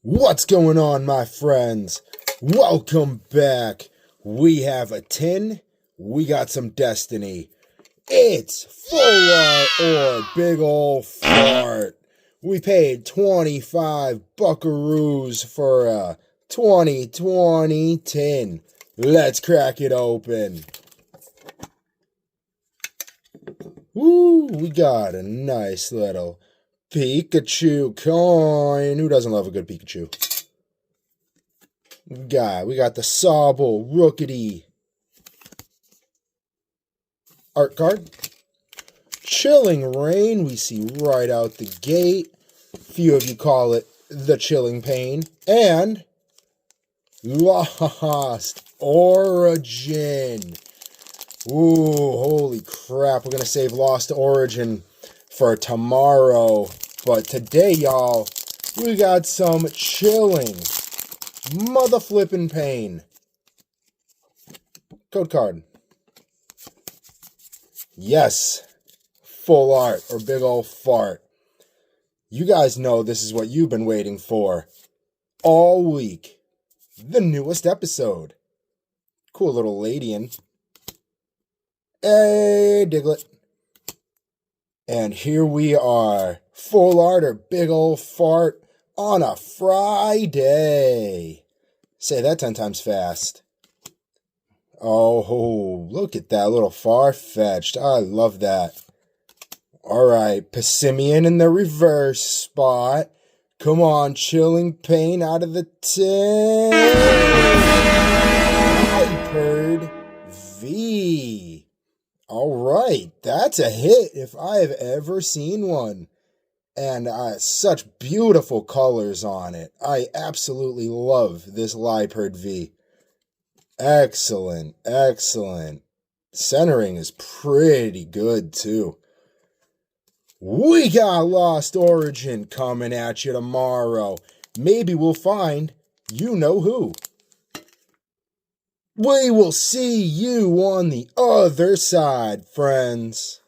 What's going on, my friends? Welcome back. We have a tin. We got some destiny. It's full art or big ol' fart. We paid 25 buckaroos for a 2020 tin. Let's crack it open. Woo, we got a nice little Pikachu coin. Who doesn't love a good Pikachu? We got the Sobble Rookity art card. Chilling Rain, we see right out the gate. Few of you call it the Chilling Pain. And Lost Origin. Ooh, holy crap. We're going to save Lost Origin for tomorrow. But today, y'all, we got some Chilling Mother Flippin' Pain. Code card. Yes. Full art or big ol' fart. You guys know this is what you've been waiting for all week. The newest episode. Cool little Ladian. Hey, Diglett. And here we are. Full art or big ol' fart on a Friday. Say that 10 times fast. Oh, look at that little far-fetched. I love that. Alright, Passimian in the reverse spot. Come on, Chilling Pain out of the tin. Hypered V. Alright, that's a hit if I have ever seen one. And such beautiful colors on it. I absolutely love this Liepard V. Excellent, excellent. Centering is pretty good, too. We got Lost Origin coming at you tomorrow. Maybe we'll find you know who. We will see you on the other side, friends.